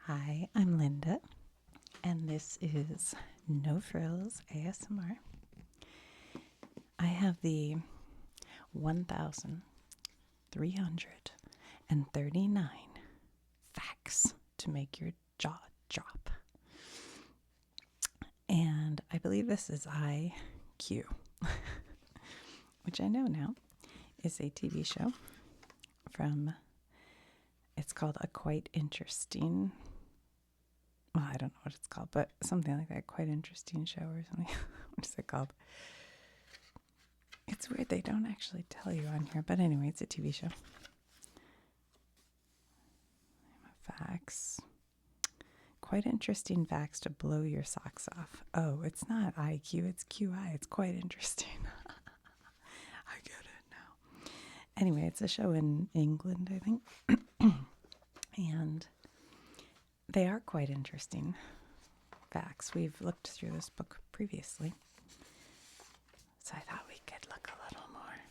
Hi, I'm Linda, and this is No Frills ASMR. I have the 1,339 facts to make your jaw drop. And I believe this is IQ, which I know now is a TV show it's called A Quite Interesting, well, I don't know what it's called, but something like that, Quite Interesting Show or something. What is it called? It's weird, they don't actually tell you on here, but anyway, it's a TV show. Facts. Quite interesting facts to blow your socks off. Oh, it's not IQ, it's QI. It's quite interesting. I get it now. Anyway, it's a show in England, I think. And they are quite interesting facts. We've looked through this book previously, so I thought we could look a little more.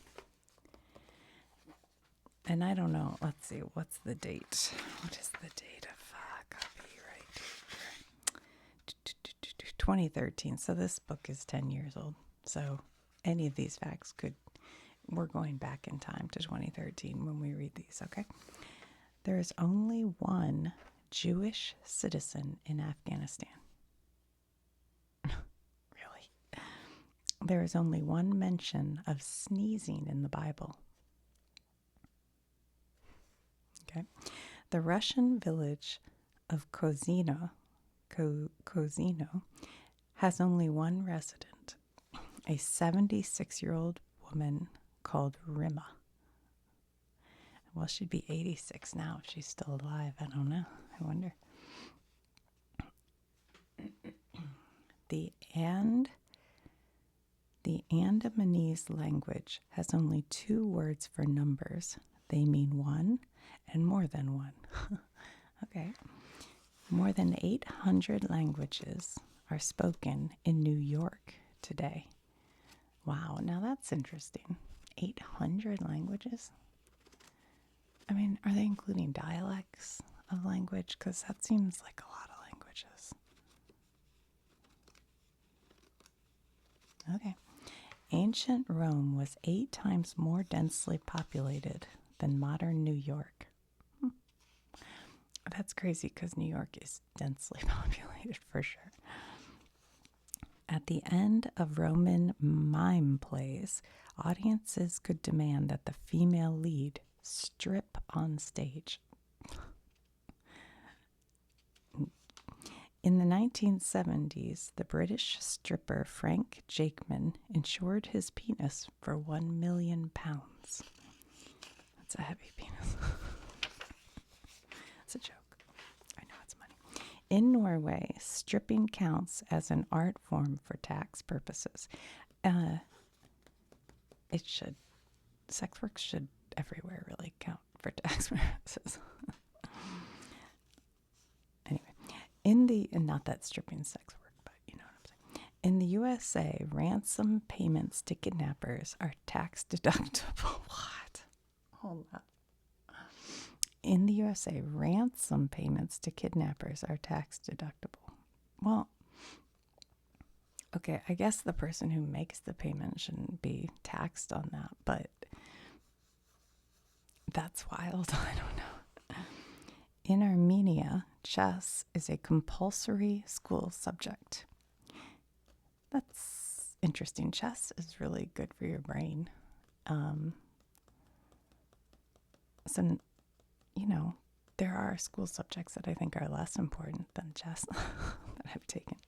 And I don't know, let's see, what's the date? What is the date of copyright? 2013. So this book is 10 years old. So any of these facts we're going back in time to 2013 when we read these, okay? There is only one Jewish citizen in Afghanistan. Really? There is only one mention of sneezing in the Bible. Okay. The Russian village of Kozino has only one resident, a 76-year-old woman called Rima. Well, she'd be 86 now if she's still alive. I don't know. I wonder. The Andamanese language has only 2 words for numbers. They mean one and more than one. Okay. More than 800 languages are spoken in New York today. Wow, now that's interesting. 800 languages? I mean, are they including dialects of language? Because that seems like a lot of languages. Okay. Ancient Rome was 8 times more densely populated than modern New York. That's crazy because New York is densely populated for sure. At the end of Roman mime plays, audiences could demand that the female lead strip on stage. In the 1970s, the British stripper Frank Jakeman insured his penis for £1 million. That's a heavy penis. It's a joke. I know it's money. In Norway, stripping counts as an art form for tax purposes. It should. Sex work should everywhere really count for tax purposes. Anyway, not that stripping sex work, but you know what I'm saying. In the USA, ransom payments to kidnappers are tax deductible. What? Hold on. In the USA, ransom payments to kidnappers are tax deductible. Well, okay, I guess the person who makes the payment shouldn't be taxed on that, but that's wild. I don't know. In Armenia, chess is a compulsory school subject. That's interesting. Chess is really good for your brain. So, you know, there are school subjects that I think are less important than chess that I've taken.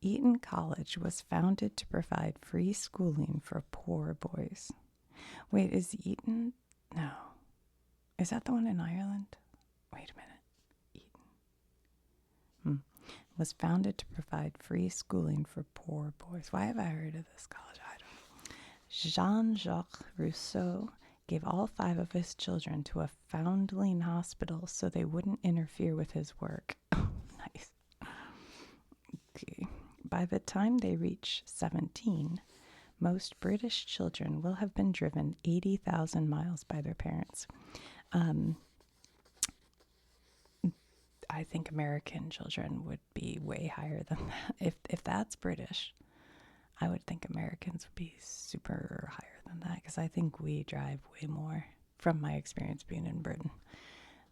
Eton College was founded to provide free schooling for poor boys. Wait, is Eton? No. Is that the one in Ireland? Wait a minute. Eton. Was founded to provide free schooling for poor boys. Why have I heard of this college? I don't know. Jean-Jacques Rousseau gave all 5 of his children to a foundling hospital so they wouldn't interfere with his work. Nice. Okay. By the time they reach 17, most British children will have been driven 80,000 miles by their parents. I I think American children would be way higher than that. If that's British, I would think Americans would be super higher than that, because I think we drive way more from my experience being in Britain.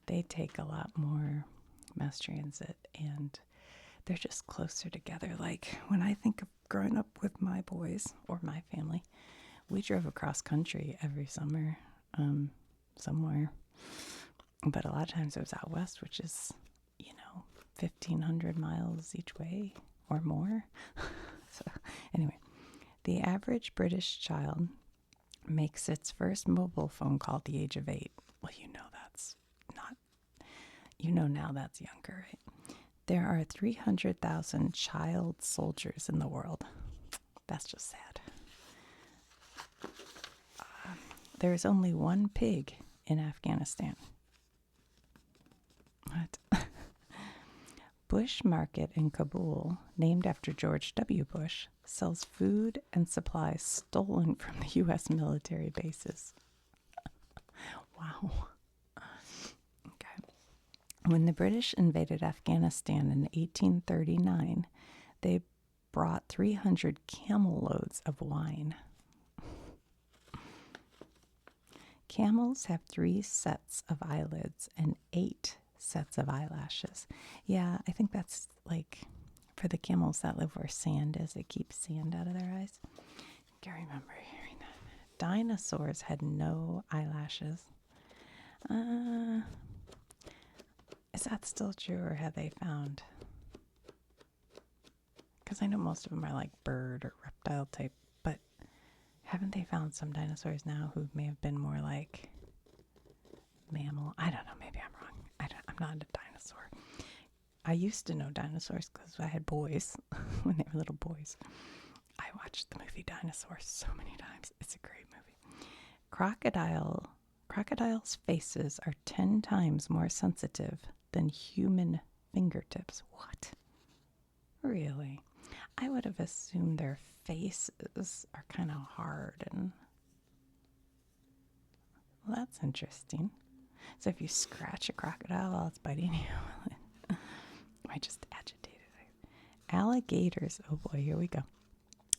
They take a lot more mass transit, and they're just closer together. Like when I think of growing up with my boys or my family, we drove across country every summer somewhere. But a lot of times it was out west, which is, 1,500 miles each way or more. So anyway, the average British child makes its first mobile phone call at the age of 8. Well, that's not, now that's younger, right? There are 300,000 child soldiers in the world. That's just sad. There is only one pig in Afghanistan. What? Bush Market in Kabul, named after George W. Bush, sells food and supplies stolen from the U.S. military bases. Wow. Okay. When the British invaded Afghanistan in 1839, they brought 300 camel loads of wine. Camels have 3 sets of eyelids and 8 sets of eyelashes. Yeah, I think that's like for the camels that live where sand is. It keeps sand out of their eyes. I can't remember hearing that. Dinosaurs had no eyelashes. Is that still true, or have they found? Because I know most of them are like bird or reptile type, but haven't they found some dinosaurs now who may have been more like mammal? I don't know. Maybe I'm wrong. I'm not a dinosaur. I used to know dinosaurs because I had boys when they were little boys. I watched the movie Dinosaurs so many times. It's a great movie. Crocodiles' faces are 10 times more sensitive than human fingertips. What? Really? I would have assumed their faces are kind of hard and... Well, that's interesting. So if you scratch a crocodile while it's biting you, I just agitated it. Alligators, oh boy, here we go.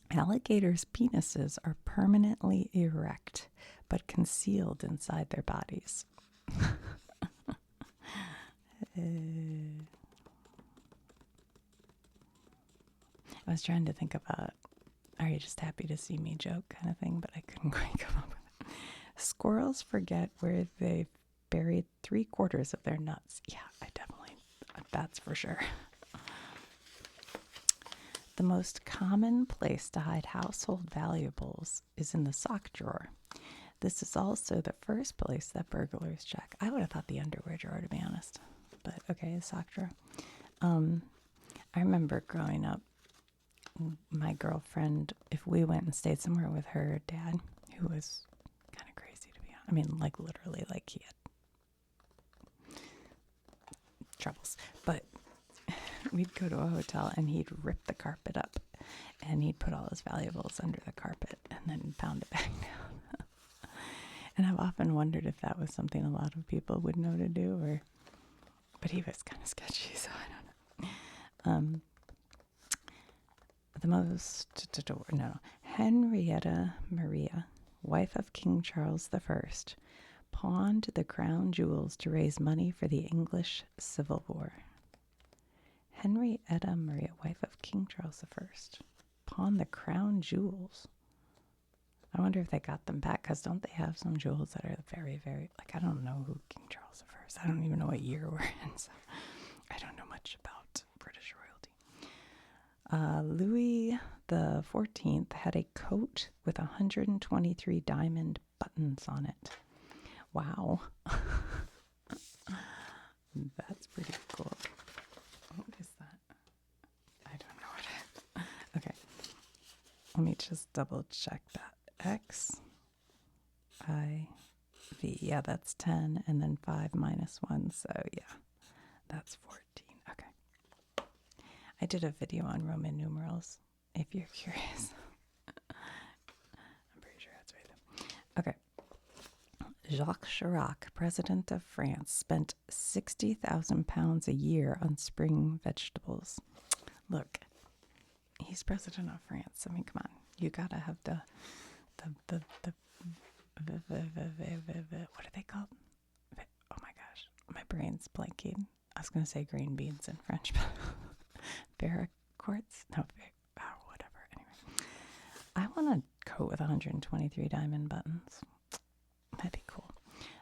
Alligators' penises are permanently erect, but concealed inside their bodies. I was trying to think about, are you just happy to see me joke kind of thing, but I couldn't quite come up with it. Squirrels forget where they've buried 3/4 of their nuts. Yeah, that's for sure. The most common place to hide household valuables is in the sock drawer. This is also the first place that burglars check. I would have thought the underwear drawer, to be honest. But okay, the sock drawer. I remember growing up, my girlfriend, if we went and stayed somewhere with her dad, who was kind of crazy, to be honest. I mean, like literally, like he had troubles. But we'd go to a hotel and he'd rip the carpet up and he'd put all his valuables under the carpet and then pound it back down. And I've often wondered if that was something a lot of people would know to do, but he was kind of sketchy, so I don't know. Henrietta Maria, wife of King Charles I, pawned the crown jewels to raise money for the English Civil War. Henrietta Maria, wife of King Charles I, pawned the crown jewels. I wonder if they got them back, because don't they have some jewels that are very, very, like, I don't know who King Charles I is. I don't even know what year we're in, so I don't know much about British royalty. Louis the 14th had a coat with 123 diamond buttons on it. Wow. That's pretty cool. What is that? I don't know what it is. Okay. Let me just double check that. X, I, V. Yeah, that's 10. And then 5 minus 1. So, yeah, that's 14. Okay. I did a video on Roman numerals, if you're curious. I'm pretty sure that's right, though. Okay. Jacques Chirac, president of France, spent 60,000 pounds a year on spring vegetables. Look, he's president of France. I mean, come on. You gotta have the what are they called? Oh my gosh, my brain's blanking. I was gonna say green beans in French, but paraquats? No, whatever. Anyway, I want a coat with 123 diamond buttons. That'd be cool.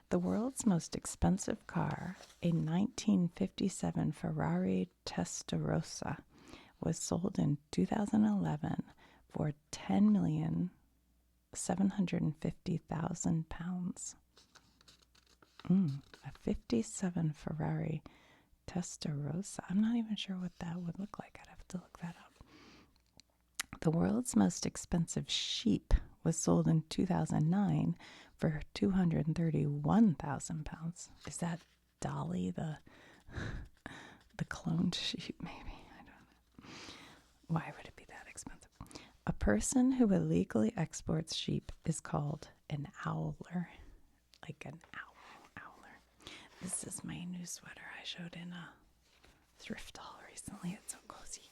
The world's most expensive car, a 1957 Ferrari Testarossa, was sold in 2011 for £10,750,000. A 57 Ferrari Testarossa. I'm not even sure what that would look like. I'd have to look that up. The world's most expensive sheep was sold in 2009 for £231,000. Is that Dolly, the cloned sheep, maybe? I don't know. Why would it be that expensive? A person who illegally exports sheep is called an owler. Like an owler. This is my new sweater I showed in a thrift haul recently. It's so cozy.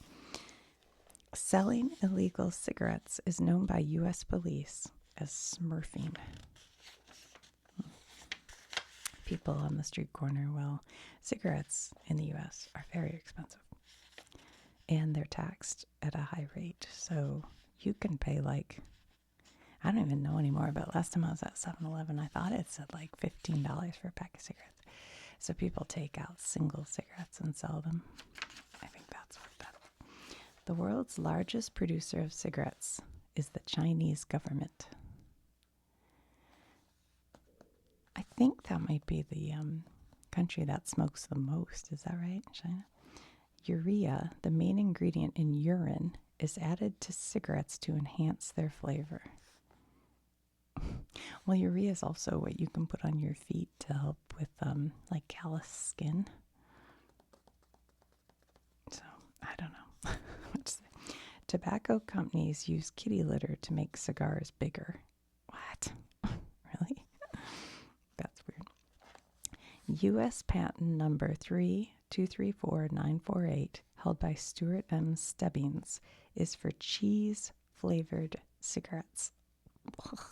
Selling illegal cigarettes is known by U.S. police as smurfing. People on the street corner, well, cigarettes in the U.S. are very expensive. And they're taxed at a high rate. So you can pay like, I don't even know anymore, but last time I was at 7-Eleven, I thought it said like $15 for a pack of cigarettes. So people take out single cigarettes and sell them. I think that's what that is. The world's largest producer of cigarettes is the Chinese government. I think that might be the country that smokes the most. Is that right, China? Urea, the main ingredient in urine, is added to cigarettes to enhance their flavor. Well, urea is also what you can put on your feet to help with like callous skin. So, I don't know what to say. Tobacco companies use kitty litter to make cigars bigger. What? Really? That's weird. U.S. patent number 3234948, held by Stuart M. Stebbings, is for cheese-flavored cigarettes. Gross.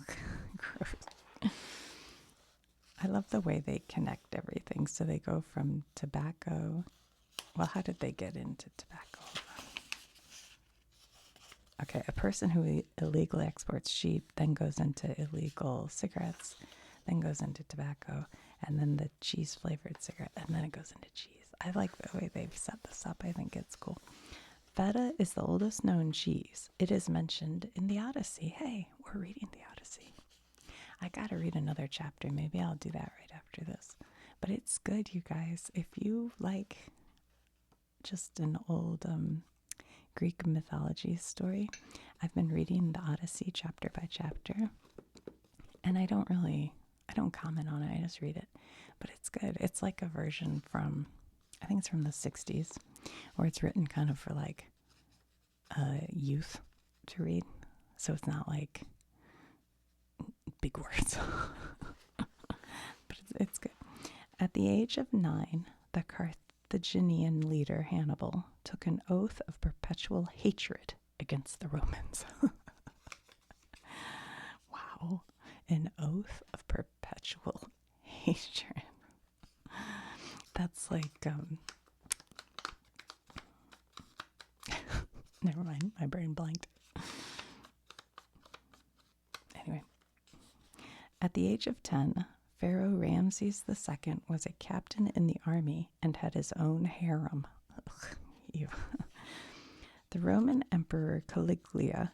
I love the way they connect everything. So they go from tobacco. Well, how did they get into tobacco? Okay, a person who illegally exports sheep then goes into illegal cigarettes, then goes into tobacco, and then the cheese-flavored cigarette, and then it goes into cheese. I like the way they've set this up. I think it's cool. Feta is the oldest known cheese. It is mentioned in the Odyssey. Hey, we're reading the Odyssey. I gotta read another chapter. Maybe I'll do that right after this. But it's good, you guys. If you like just an old Greek mythology story, I've been reading the Odyssey chapter by chapter. And I don't comment on it. I just read it. But it's good. It's like a version from, I think it's from the 60s, where it's written kind of for like youth to read. So it's not like big words. But it's good. At the age of 9, the Carthaginian leader Hannibal took an oath of perpetual hatred against the Romans. Wow. An oath of perpetual hatred. That's like, never mind, my brain blanked. Anyway, at the age of 10, Pharaoh Ramses II was a captain in the army and had his own harem. Ugh, ew. The Roman Emperor Caligula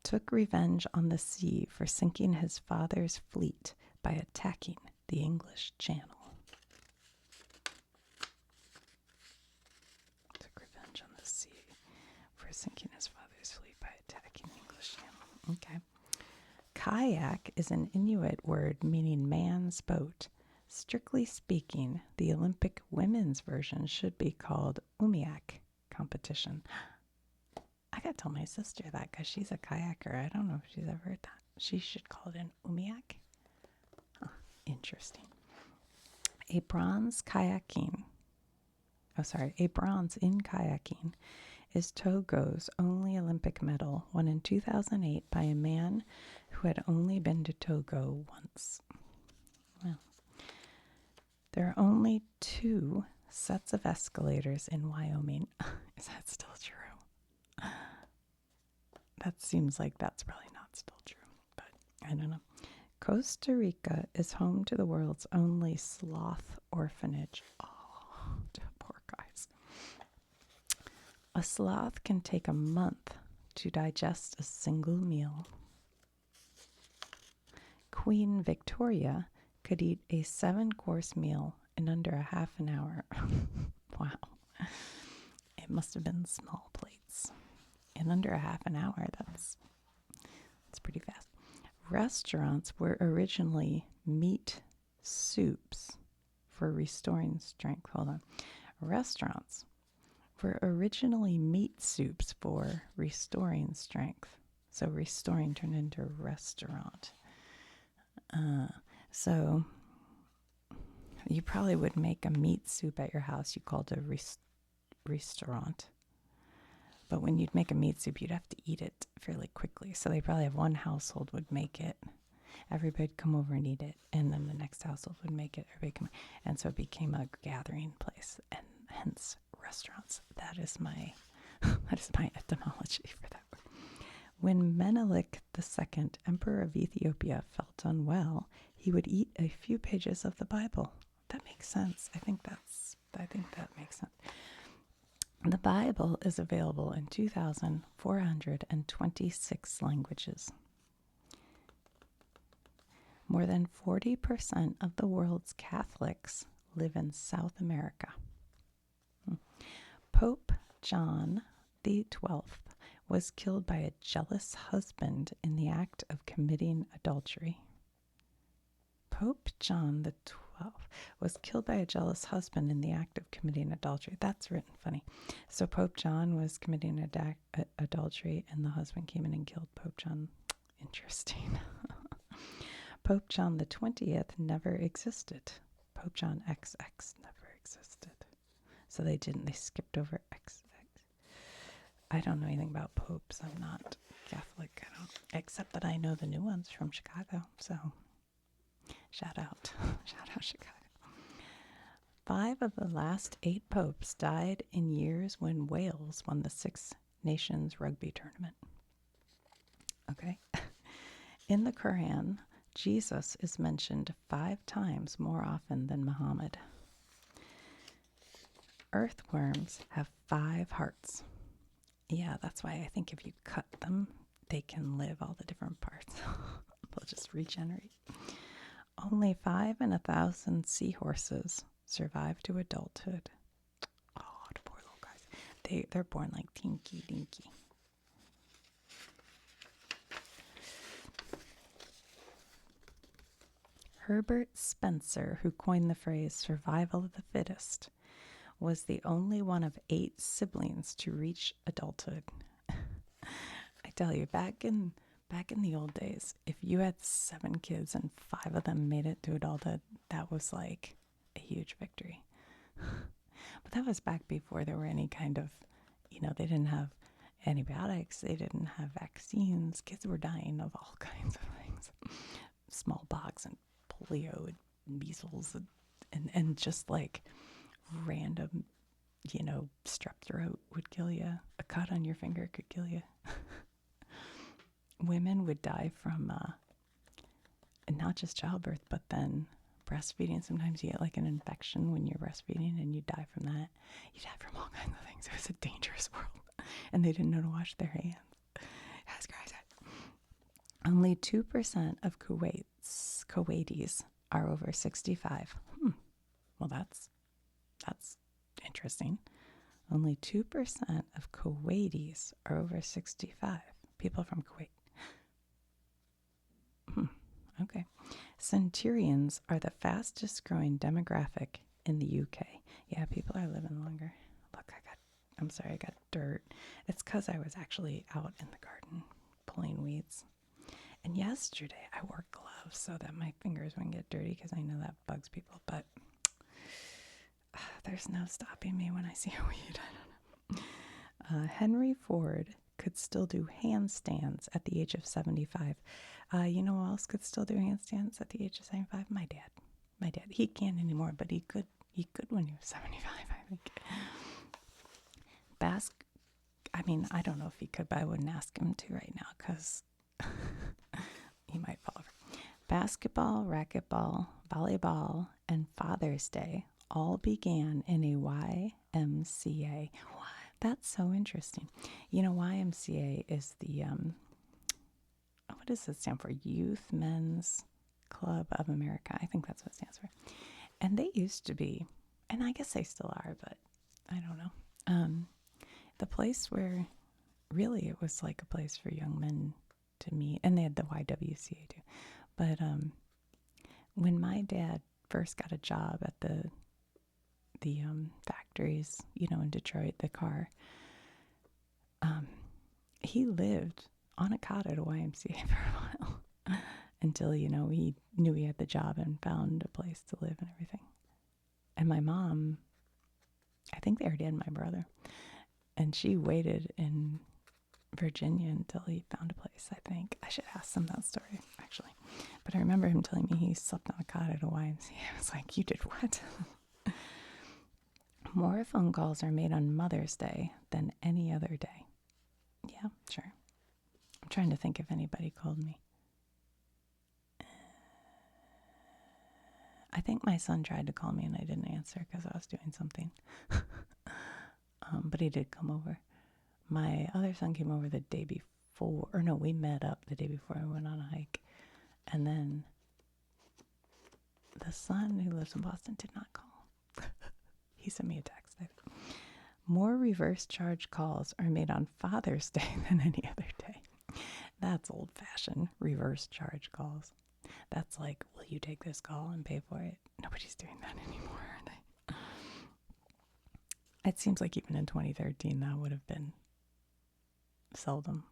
took revenge on the sea for sinking his father's fleet by attacking the English Channel. Took revenge on the sea for sinking his father's fleet by attacking the English Channel. Okay. Kayak is an Inuit word meaning man's boat. Strictly speaking, the Olympic women's version should be called umiak competition. I gotta tell my sister that because she's a kayaker. I don't know if she's ever heard that. She should call it an umiak. Interesting. A bronze in kayaking is Togo's only Olympic medal, won in 2008 by a man who had only been to Togo once. Well, there are only 2 sets of escalators in Wyoming. Is that still true? That seems like that's probably not still true, but I don't know. Costa Rica is home to the world's only sloth orphanage. Oh, poor guys. A sloth can take a month to digest a single meal. Queen Victoria could eat a 7-course meal in under a half an hour. Wow. It must have been small plates. In under a half an hour, that's pretty fast. Restaurants were originally meat soups for restoring strength. Hold on. Restaurants were originally meat soups for restoring strength. So restoring turned into restaurant. So you probably would make a meat soup at your house. You called it a restaurant. But when you'd make a meat soup, you'd have to eat it fairly quickly. So they probably have one household would make it. Everybody'd come over and eat it. And then the next household would make it. And so it became a gathering place. And hence restaurants. That is my etymology for that word. When Menelik II, Emperor of Ethiopia, felt unwell, he would eat a few pages of the Bible. That makes sense. I think that makes sense. The Bible is available in 2,426 languages. More than 40% of the world's Catholics live in South America. Pope John XII was killed by a jealous husband in the act of committing adultery. Pope John XII was killed by a jealous husband in the act of committing adultery. That's written funny. So Pope John was committing adultery, and the husband came in and killed Pope John. Interesting. Pope John the 20th never existed. Pope John XX never existed. So they skipped over XX. I don't know anything about popes. I'm not Catholic. Except that I know the new ones from Chicago. So shout out. Shout out Chicago. 5 of the last 8 popes died in years when Wales won the Six Nations rugby tournament. Okay. In the Quran, Jesus is mentioned 5 times more often than Muhammad. Earthworms have 5 hearts. Yeah, that's why I think if you cut them, they can live all the different parts. They'll just regenerate. Only 5 in 1,000 seahorses survive to adulthood. Oh, the poor little guys. They're born like tinky dinky. Herbert Spencer, who coined the phrase survival of the fittest, was the only one of 8 siblings to reach adulthood. I tell you, back in the old days, if you had 7 kids and 5 of them made it to adulthood, that was like a huge victory. But that was back before there were any kind of, they didn't have antibiotics, they didn't have vaccines. Kids were dying of all kinds of things. Smallpox and polio and measles and just like random, strep throat would kill you. A cut on your finger could kill you. Women would die from not just childbirth, but then breastfeeding. Sometimes you get like an infection when you're breastfeeding and you die from that. You die from all kinds of things. It was a dangerous world. And they didn't know to wash their hands. That's crazy. Only 2% of Kuwaitis are over 65. Well, that's interesting. Only 2% of Kuwaitis are over 65. People from Kuwait. Okay. Centurions are the fastest growing demographic in the UK. Yeah, people are living longer. Look, I got dirt. It's because I was actually out in the garden pulling weeds. And yesterday I wore gloves so that my fingers wouldn't get dirty because I know that bugs people. But there's no stopping me when I see a weed. I don't know. Henry Ford could still do handstands at the age of 75. You know who else could still do handstands at the age of 75? My dad. My dad. He can't anymore, but he could. He could when he was 75, I think. I mean, I don't know if he could, but I wouldn't ask him to right now because he might fall over. Basketball, racquetball, volleyball, and Father's Day all began in a YMCA. That's so interesting. You know, YMCA is the, what does it stand for? Youth Men's Club of America. I think that's what it stands for. And they used to be, and I guess they still are, but I don't know. The place where really it was like a place for young men to meet, and they had the YWCA too. But when my dad first got a job at the factories, you know, in Detroit, the car, he lived on a cot at a YMCA for a while until, you know, he knew he had the job and found a place to live and everything. And my mom, I think they already had my brother, and she waited in Virginia until he found a place, I think. I should ask him that story, actually. But I remember him telling me he slept on a cot at a YMCA. I was like, you did what? More phone calls are made on Mother's Day than any other day. Yeah, sure. I'm trying to think if anybody called me. I think my son tried to call me and I didn't answer because I was doing something. But he did come over. My other son came over the day before. Or no, we met up the day before I went on a hike. And then the son who lives in Boston did not call. He sent me a text, I think. More reverse charge calls are made on Father's Day than any other day. That's old-fashioned reverse charge calls. That's like, will you take this call and pay for it? Nobody's doing that anymore, are they? It seems like even in 2013 that would have been seldom.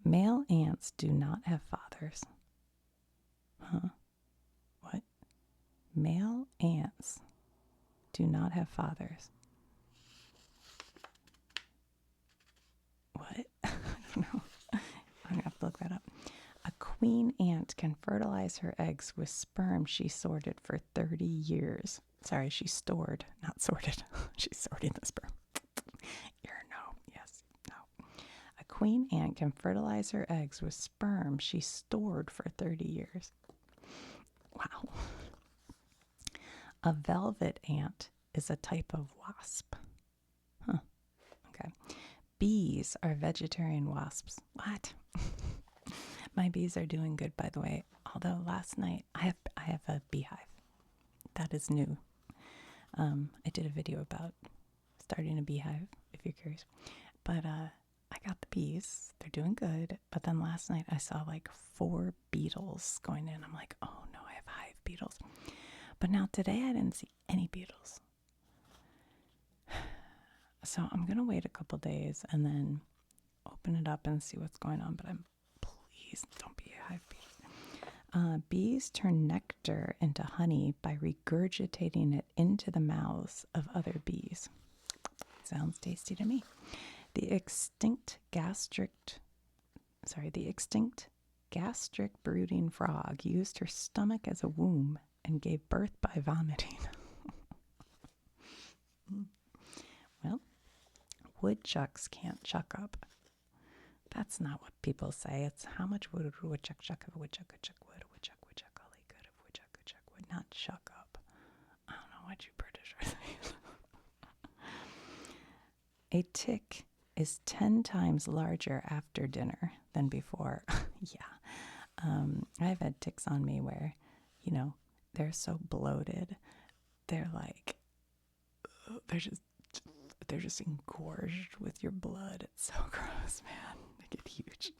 Male ants do not have fathers. Huh? What? Male ants do not have fathers. What? I don't know. I'm going to have to look that up. A queen ant can fertilize her eggs with sperm she sorted for 30 years. Sorry, she stored, not sorted. She's sorting the sperm. Yes, no. A queen ant can fertilize her eggs with sperm she stored for 30 years. Wow. A velvet ant is a type of wasp. Huh. Okay. Bees are vegetarian wasps. What? My bees are doing good, by the way. Although last night I have a beehive. That is new. I did a video about starting a beehive, if you're curious. But I got the bees. They're doing good. But then last night I saw like 4 beetles going in. I'm like, oh no, I have hive beetles. But now today I didn't see any beetles. So I'm going to wait a couple days and then open it up and see what's going on. But please don't be a hive bee. Bees turn nectar into honey by regurgitating it into the mouths of other bees. Sounds tasty to me. The extinct gastric brooding frog used her stomach as a womb and gave birth by vomiting. Well, woodchucks can't chuck up. That's not what people say. It's how much wood would a woodchuck chuck if a woodchuck could chuck wood? A woodchuck would chuck all he could if a woodchuck could chuck wood. Not chuck up. I don't know what you British are saying. A tick is 10 times larger after dinner than before. Yeah. I've had ticks on me where, you know, they're so bloated. They're like, they're just engorged with your blood. It's so gross, man. They get huge.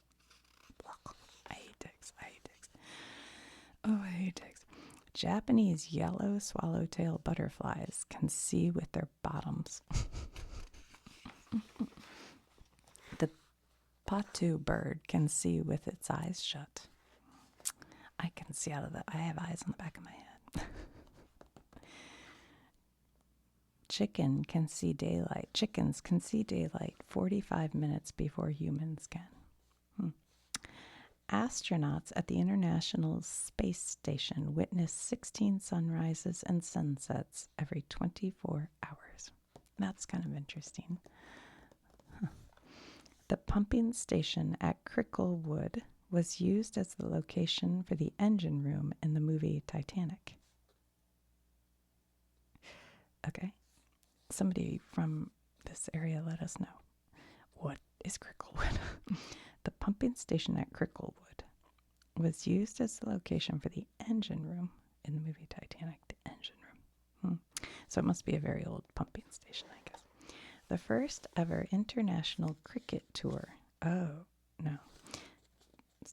I hate ticks. Oh, I hate ticks. Japanese yellow swallowtail butterflies can see with their bottoms. Patu bird can see with its eyes shut. I can see out of I have eyes on the back of my head. Chickens can see daylight 45 minutes before humans can. Astronauts at the International Space Station witness 16 sunrises and sunsets every 24 hours. That's kind of interesting. The pumping station at Cricklewood was used as the location for the engine room in the movie Titanic. Okay. Somebody from this area let us know. What is Cricklewood? The pumping station at Cricklewood was used as the location for the engine room in the movie Titanic. The engine room. So it must be a very old pumping station, I guess. The first ever international cricket tour. Oh, no.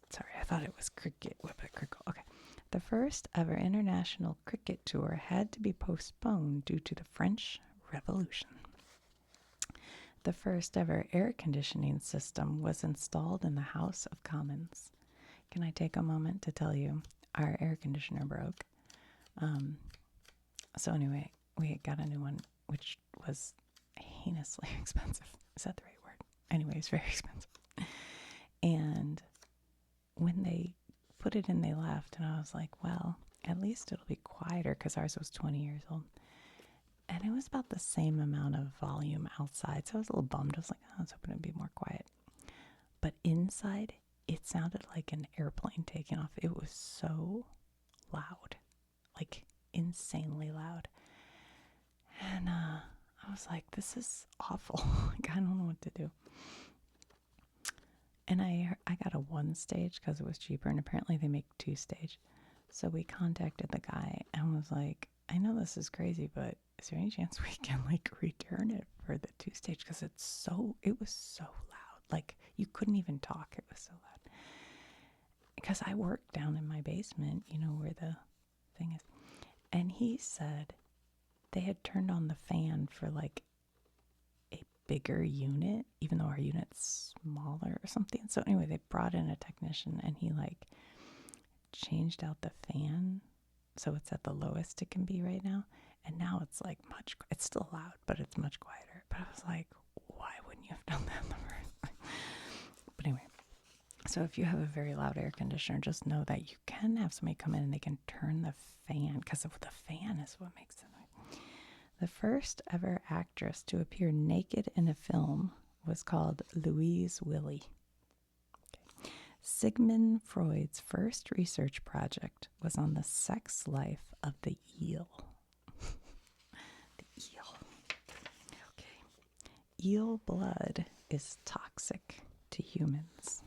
Sorry, I thought it was cricket with a crickle. Okay. The first ever international cricket tour had to be postponed due to the French Revolution. The first ever air conditioning system was installed in the House of Commons. Can I take a moment to tell you our air conditioner broke? So anyway, we got a new one, which was heinously expensive. Is that the right word? Anyway, it's very expensive. And when they put it in, they left, and I was like, well, at least it'll be quieter, because ours was 20 years old. And it was about the same amount of volume outside, so I was a little bummed. I was like, I was hoping it'd be more quiet. But inside, it sounded like an airplane taking off. It was so loud, like insanely loud. And I was like, this is awful. Like, I don't know what to do. And I got a 1-stage because it was cheaper, and apparently they make 2-stage. So we contacted the guy and was like, I know this is crazy, but is there any chance we can like return it for the 2-stage? Because it was so loud. Like, you couldn't even talk. It was so loud. Because I work down in my basement, where the thing is. And he said they had turned on the fan for like a bigger unit, even though our unit's smaller or something. So anyway, they brought in a technician, and he like changed out the fan so it's at the lowest it can be right now. And now it's like it's still loud, but it's much quieter. But I was like, why wouldn't you have done that in the first place? But anyway, so if you have a very loud air conditioner, just know that you can have somebody come in and they can turn the fan, because the fan is what makes the noise. The first ever actress to appear naked in a film was called Louise Willy. Okay. Sigmund Freud's first research project was on the sex life of the eel. The eel. Okay. Eel blood is toxic to humans.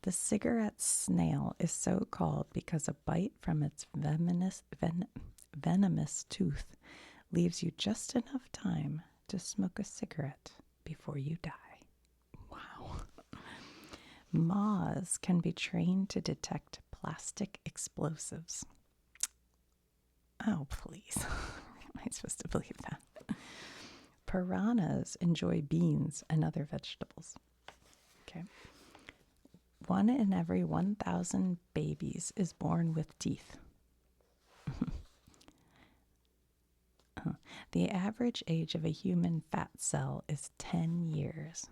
The cigarette snail is so called because a bite from its venomous tooth leaves you just enough time to smoke a cigarette before you die. Wow. Moths can be trained to detect plastic explosives. Oh, please. Am I supposed to believe that? Piranhas enjoy beans and other vegetables. Okay. 1 in every 1,000 babies is born with teeth. The average age of a human fat cell is 10 years.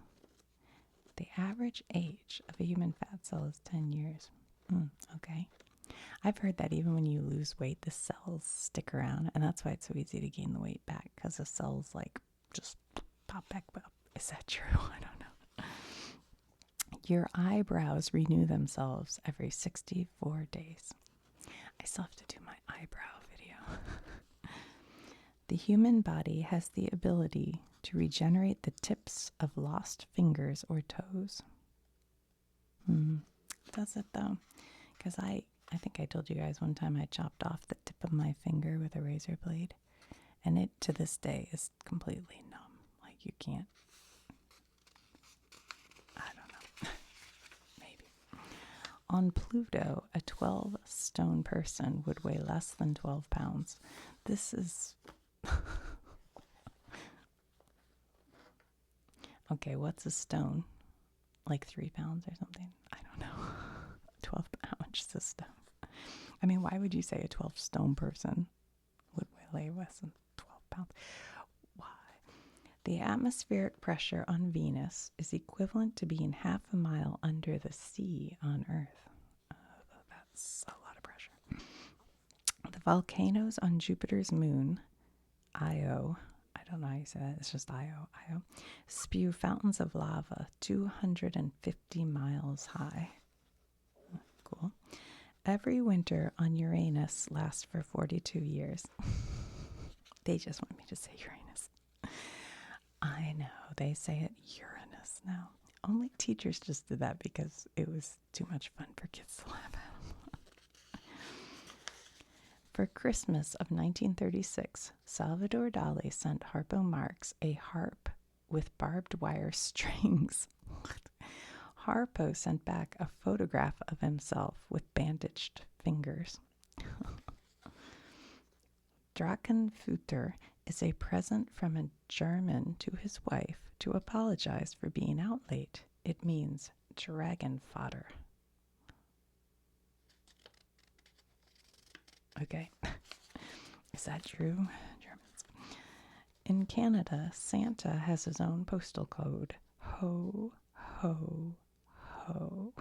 The average age of a human fat cell is 10 years. Okay. I've heard that even when you lose weight, the cells stick around, and that's why it's so easy to gain the weight back, because the cells like just pop back up. Is that true? I don't know. Your eyebrows renew themselves every 64 days. I still have to do my eyebrow video. The human body has the ability to regenerate the tips of lost fingers or toes. Does it though? Because I think I told you guys one time I chopped off the tip of my finger with a razor blade, and it to this day is completely numb. Like, you can't. I don't know. Maybe. On Pluto, a 12-stone person would weigh less than 12 pounds. This is... Okay, what's a stone? Like 3 pounds or something? I don't know. 12, how much is a stone? I mean, why would you say a 12 stone person would weigh less than 12 pounds? Why? The atmospheric pressure on Venus is equivalent to being half a mile under the sea on Earth. That's a lot of pressure. The volcanoes on Jupiter's moon, Io, I don't know how you say that, it's just Io, spew fountains of lava 250 miles high. Cool. Every winter on Uranus lasts for 42 years. They just want me to say Uranus. I know, they say it Uranus now. Only teachers just did that because it was too much fun for kids to laugh at. For Christmas of 1936, Salvador Dali sent Harpo Marx a harp with barbed wire strings. Harpo sent back a photograph of himself with bandaged fingers. Drachenfutter is a present from a German to his wife to apologize for being out late. It means dragon fodder. Okay. Is that true? Germans. In Canada, Santa has his own postal code. Ho, ho, ho.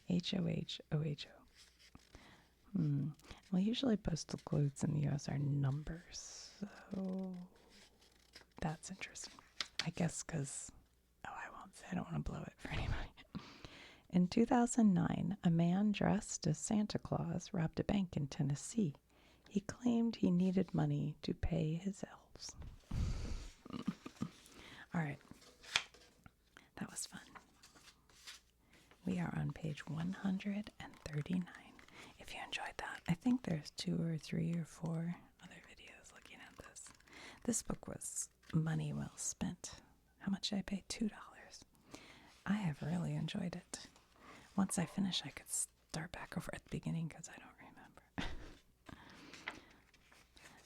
H-O-H-O-H-O. Well, usually postal codes in the U.S. are numbers. So that's interesting. I guess because, I won't say, I don't want to blow it for anybody. In 2009, a man dressed as Santa Claus robbed a bank in Tennessee. He claimed he needed money to pay his elves. All right. That was fun. We are on page 139. If you enjoyed that, I think there's 2 or 3 or 4 other videos looking at this. This book was money well spent. How much did I pay? $2. I have really enjoyed it. Once I finish, I could start back over at the beginning because I don't remember.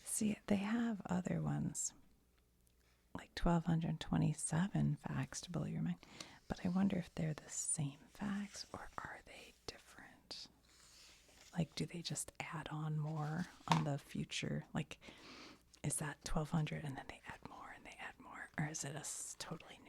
See, they have other ones, like 1,227 facts to blow your mind. But I wonder if they're the same facts or are they different? Like, do they just add on more on the future? Like, is that 1,200 and then they add more and they add more? Or is it a totally